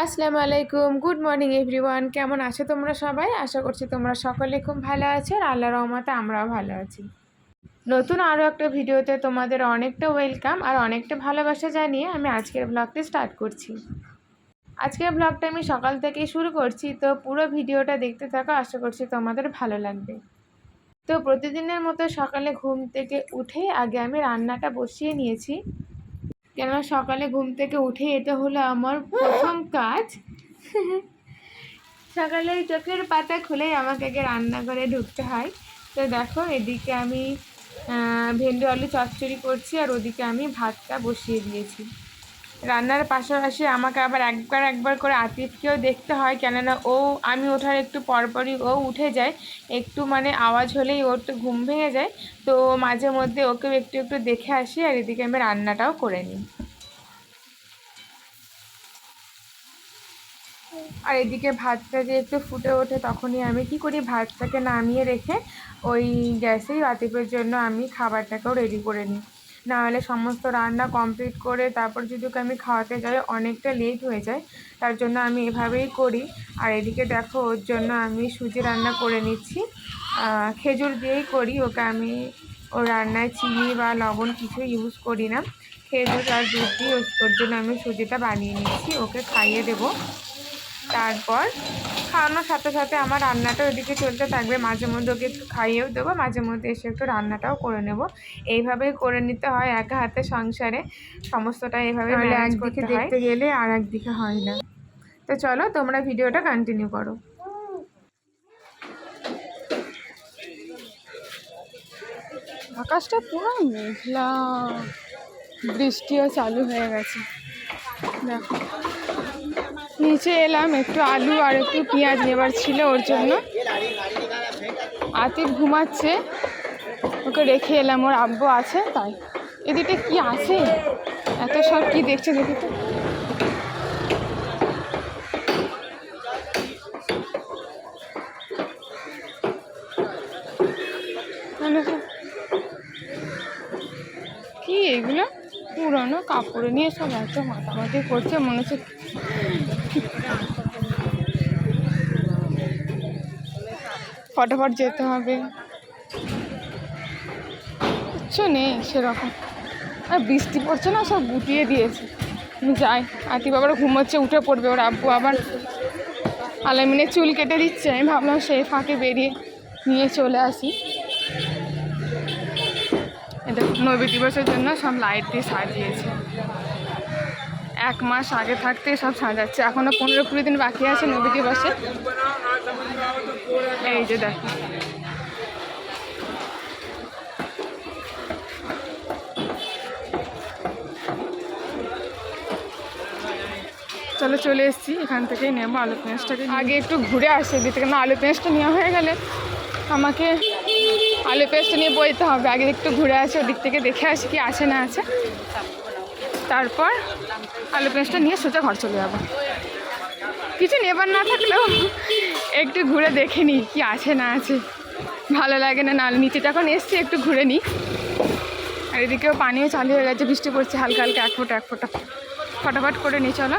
আসসালামু আলাইকুম, good morning everyone. কেমন আছো তোমরা সবাই? আশা করছি তোমরা সকলে খুব ভালো আছো আর আল্লাহর রহমতে আমরাও ভালো আছি। নতুন আরও একটা ভিডিওতে তোমাদের অনেকটা ওয়েলকাম আর অনেকটা ভালোবাসা জানিয়ে আমি আজকের ব্লগটি স্টার্ট করছি। আজকের ব্লগটা আমি সকাল থেকেই শুরু করছি, তো পুরো ভিডিওটা দেখতে থাকো, আশা করছি তোমাদের ভালো লাগবে। তো প্রতিদিনের মতো সকালে ঘুম থেকে উঠে আগে আমি রান্নাটা বসিয়ে নিয়েছি, কেননা সকালে ঘুম থেকে উঠে এটা হলো আমার প্রথম কাজ। সকালে চোখের পাতা খুলেই আমাকে আগে রান্নাঘরে ঢুকতে হয়। তো দেখো, এদিকে আমি ভেন্ডি আলু চচ্চড়ি করছি আর ওদিকে আমি ভাতটা বসিয়ে দিয়েছি। রান্নার পাশাপাশি আমাকে আবার একবার করে আতিফকেও দেখতে হয়, কেননা আমি ওঠার একটু পরপরই ও উঠে যায়। একটু আওয়াজ হলেই ওর তো ঘুম ভেঙে যায়। তো মাঝে মধ্যে ওকেও একটু একটু দেখে আসি আর এদিকে আমি রান্নাটাও করে নিই। আর এদিকে ভাতটা যে একটু ফুটে ওঠে তখনই আমি কি করি, ভাতটাকে নামিয়ে রেখে ওই গ্যাসেই আতিফের জন্য আমি খাবারটাকেও রেডি করে নিই। নাহলে সমস্ত রান্না কমপ্লিট করে তারপর যদি ওকে আমি খাওয়াতে যাই অনেকটা লেট হয়ে যায়, তার জন্য আমি এভাবেই করি। আর এদিকে দেখো, ওর জন্য আমি সুজি রান্না করে নিচ্ছি। খেজুর দিয়েই করি, ওকে আমি ওর রান্নায় চিনি বা লবণ কিছু ইউজ করি না। খেজুর আর দুধ দিয়ে ওর জন্য আমি সুজিটা বানিয়ে নিচ্ছি, ওকে খাইয়ে দেবো। তারপর খাওয়ানোর সাথে সাথে আমার রান্নাটা ওইদিকে চলতে থাকবে। মাঝে মধ্যে ওকে একটু খাইয়েও দেবো, মাঝে মধ্যে এসে একটু রান্নাটাও করে নেব। এইভাবেই করে নিতে হয় একা হাতে সংসারে, সমস্তটা এইভাবে ম্যানেজ করতে হয়। দেখতে গেলে আর একদিকে হয় না। তো চলো তোমরা ভিডিওটা কন্টিনিউ করো। আকাশটা পুরো মেঘলা, বৃষ্টিও চালু হয়ে গেছে। দেখো, নিচে এলাম, একটু আলু আর একটু পেঁয়াজ নেবার ছিল ওর জন্য। আতিফ ঘুমাচ্ছে, ওকে রেখে এলাম, ওর আব্বু আছে তাই। এদিকে কি আছে, এত সব কি দেখছে দেখি তো। কি এগুলো পুরনো কাপড় নিয়ে সব এত মাতামাতি করছে, মনে হচ্ছে ফটাফট যেতে হবে, কিচ্ছু নেই সেরকম। আর বৃষ্টি পড়ছে না, সব গুটিয়ে দিয়েছে। আমি যাই, আতিফ আবার ঘুমোচ্ছে, উঠে পড়বে, ওর আব্বু আবার আলামিনের চুল কেটে দিচ্ছে। আমি ভাবলাম সেই ফাঁকে বেরিয়ে নিয়ে চলে আসি। এটা নবী দিবসের জন্য সব লাইট দিয়ে সাজিয়েছে, 1 মাস আগে থাকতে সব সাজাচ্ছে। এখনো 15-20 দিন বাকি আছে নবী দিবসে। এই যে দেখো, চলো চলে এসেছি, এখান থেকেই নেবো আলু পেঁয়াজটাকে। আগে একটু ঘুরে আসি দিতে, কেন আলু পেঁয়াজটা নেওয়া হয়ে গেলে আমাকে আলু পেঁয়াজটা নিয়ে বইতে হবে। আগে একটু ঘুরে আসি, ওদিক থেকে দেখে আসি কি আছে না আছে, তারপর আলু পেঁয়াজটা নিয়ে সোজা ঘর চলে যাবো। কিছু নেবার না থাকলেও একটু ঘুরে দেখে নিই কি আছে না আছে, ভালো লাগে না। নাহলে নিচে যখন এসছি একটু ঘুরে নিই। আর এদিকেও পানিও চালু হয়ে গেছে, বৃষ্টি পড়ছে হালকা হালকা, এক ফোঁটা এক ফোঁটা। ফটাফট করে নিই চলো।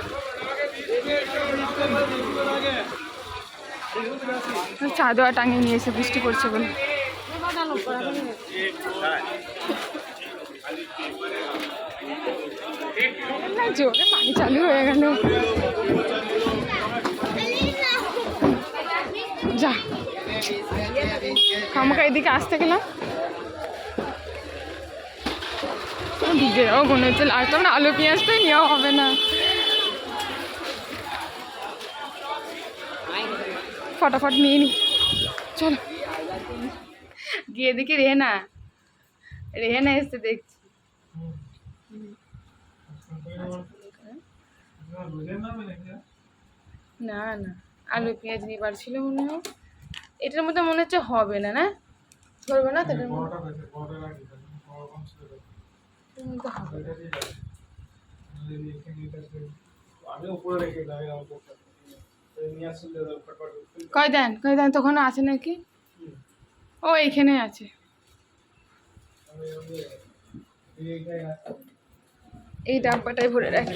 চাদর টাঙিয়ে নিয়ে এসে, বৃষ্টি পড়ছে বলে। জোরে পানি চালু হয়ে গেল, যা আমাকে এদিকে আসতে গেলাম, ভিজে যাও মনে হচ্ছে। আর তখন আলু পেঁয়াজটাই নেওয়া হবে না, ফটাফট নিয়ে নি চলো। গিয়ে দেখি রেহেনা এসছে, দেখছি। না না, আলু পেঁয়াজ নিবার ছিল মনে হয়। এটার মধ্যে মনে হচ্ছে হবে না, না ধরবে না তো। কয় দেন তখন আছে নাকি? ও এইখানে আছে। এই ডাব্বাটাই ভরে রাখি।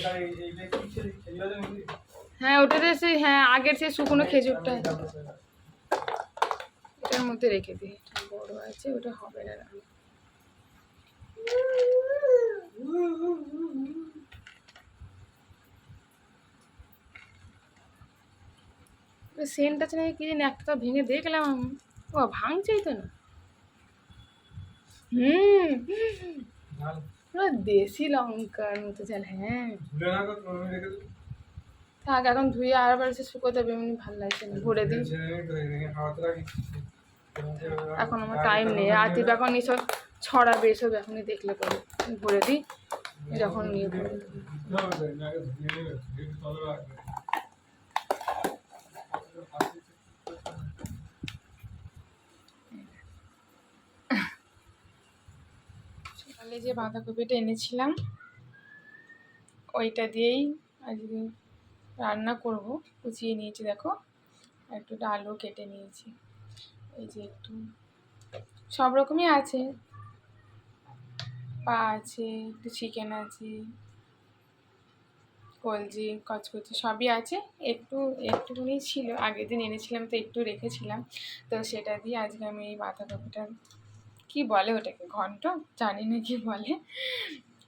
হ্যাঁ ওটাতে সেই, হ্যাঁ আগের সেই শুকনো খেজুরটা এটার মধ্যে রেখে দিই। বড় আছে ওটা হবে না। সেন্ট আছে নাকি কি জানি, একটা তো ভেঙে দেখলাম আমি। ও ভাঙছেই তো না। পুরো দেশি লঙ্কার মতো ঝাল। হ্যাঁ থাক, এখন ধুয়ে আবার এসে শুকোতে হবে, এমনি ভালো লাগছে না। ভরে দিই, এখন আমার টাইম নেই। আতিফ এখন এসব ছড়াবে, এসব এখনই দেখলে পরে। ভরে দিই যখন নিয়ে পড়ে। সকালে যে বাঁধাকপিটা এনেছিলাম ওইটা দিয়েই আজকে রান্না করব। কুচিয়ে নিয়েছি দেখো, একটু আলু কেটে নিয়েছি। এই যে একটু সব রকমই আছে, পা আছে, একটু চিকেন আছে, কলজি কচকচি সবই আছে। একটুখানি ছিল, আগের দিন এনেছিলাম তো একটু রেখেছিলাম, তো সেটা দিয়ে আজকে আমি এই বাঁধাকপিটা, কি বলে ওটাকে, ঘন্ট জানি না কি বলে,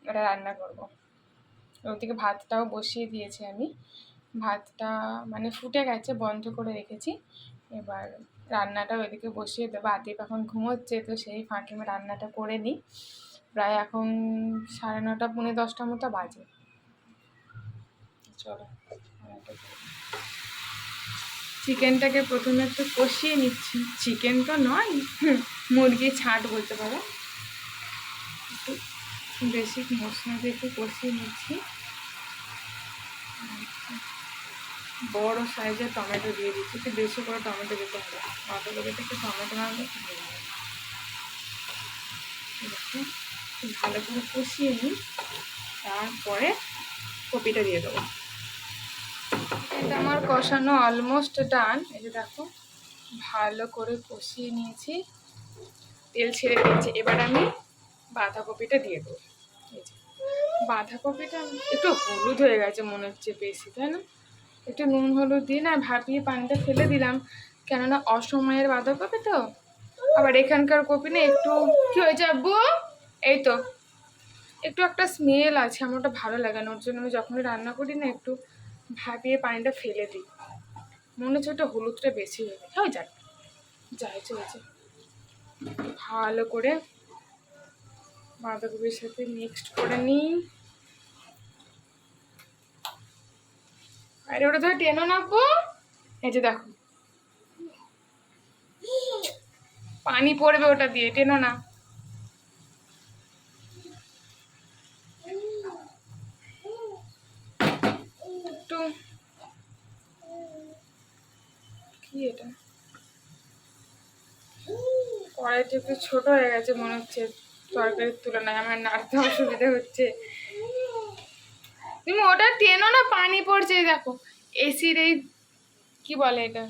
ওটা রান্না করব। ওদিকে ভাতটাও বসিয়ে দিয়েছি আমি। ভাতটা মানে ফুটে গেছে, বন্ধ করে রেখেছি। এবার রান্নাটা ওইদিকে বসিয়ে দেবো। আতিফ এখন ঘুমোচ্ছে, তো সেই ফাঁকে আমি রান্নাটা করে নিই। প্রায় এখন 9:30 পৌনে 10টার মতো বাজে। চলো চিকেনটাকে প্রথমে একটু কষিয়ে নিচ্ছি। চিকেন তো নয়, মুরগির ছাট বলতে পারো। একটু বেশি মশলা দিয়ে একটু কষিয়ে নিচ্ছি। বড় সাইজের টমেটো দিয়ে দিচ্ছি, একটু বেশি করে টমেটো দিতে হবে। বাঁধাকপিতে একটু টমেটো না হলে ভালো লাগে। ভালো করে কষিয়ে নিই, তারপরে কপিটা দিয়ে দেবো। এটা আমার কষানো অলমোস্ট ডান। এই যে দেখো ভালো করে কষিয়ে নিয়েছি, তেল ছেড়ে দিয়েছি। এবার আমি বাঁধাকপিটা দিয়ে দেবো। এই যে বাঁধাকপিটা একটু হলুদ হয়ে গেছে মনে হচ্ছে বেশি, তাই না? একটু নুন হলুদ দিয়ে না ভাপিয়ে পানিটা ফেলে দিলাম, কেননা অসময়ের বাঁধাকপি তো। আবার এখানকার কপি না একটু কি হয়েছে আব্বু, এই তো একটু একটা স্মেল আছে, আমার ওটা ভালো লাগে না। ওর জন্য আমি যখনই রান্না করি না একটু ভাপিয়ে পানিটা ফেলে দিই। মনে হচ্ছে ওটা হলুদটা বেশি হয়ে গেছে। হয়ে যাক, যাইছে হয়েছে। ভালো করে বাঁধাকপির সাথে মিক্সড করে নিই। আরে ওটা ধরে টেনো না আব্বু। এই যে দেখো পানি পড়বে ওটা দিয়ে, টেনো না। একটু কি এটা, কড়াইটা একটু ছোট হয়ে গেছে মনে হচ্ছে তরকারির তুলনায়, আমার নাড়তে অসুবিধা হচ্ছে। তুমি ওটা টেনো না, পানি পড়ছে দেখো। এসির এই কি বলে এটা।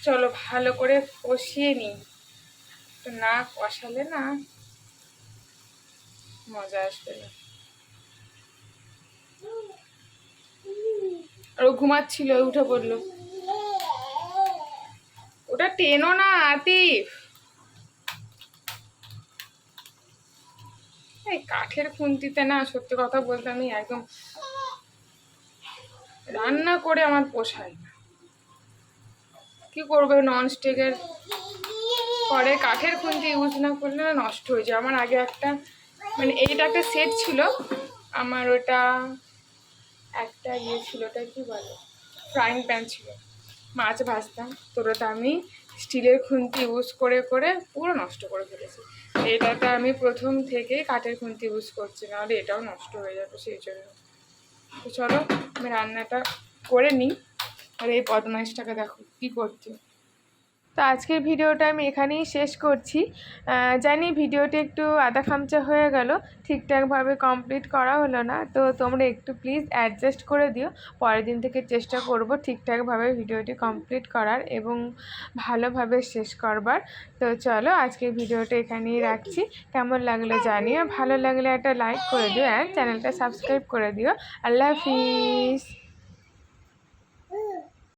চলো ভালো করে কষিয়ে নিই, তো না কষালে না মজা আসবে না। আর ও ঘুমাচ্ছিল, উঠে পড়লো। ওটা টেনো না আতিফ। এই কাঠের খুন্তিতে না সত্যি কথা বলতে আমি একদম রান্না করে আমার পোষায় না। কি করবে, ননস্টিকের পরে কাঠের খুন্তি ইউজ না করলে না নষ্ট হয়ে যায়। আমার আগে একটা মানে এইটা একটা সেট ছিল আমার, ওটা একটা ইয়ে ছিল, ওটা কি বলে ফ্রাইং প্যান ছিল, মাছ ভাজতাম। তো ওটা আমি স্টিলের খুন্তি ইউজ করে করে পুরো নষ্ট করে ফেলেছি। এটাতে আমি প্রথম থেকে কাঠের খুন্তি ইউজ করছি, নাহলে এটাও নষ্ট হয়ে যাবে সেই জন্য। তো চলো আমি রান্নাটা করে নিই। আর এই বদমাইশটাকে দেখো কি করছে। তো আজকের ভিডিওটা আমি এখানেই শেষ করছি। জানি ভিডিওটি একটু আধা খামচা হয়ে গেল, ঠিকঠাকভাবে কমপ্লিট করা হলো না, তো তোমরা একটু প্লিজ অ্যাডজাস্ট করে দিও। পরের দিন থেকে চেষ্টা করব ঠিকঠাকভাবে ভিডিওটি কমপ্লিট করার এবং ভালোভাবে শেষ করবার। তো চলো আজকের ভিডিওটা এখানেই রাখছি। কেমন লাগলো জানিও, ভালো লাগলে একটা লাইক করে দিও অ্যান্ড চ্যানেলটা সাবস্ক্রাইব করে দিও। আল্লাহ হাফিজ।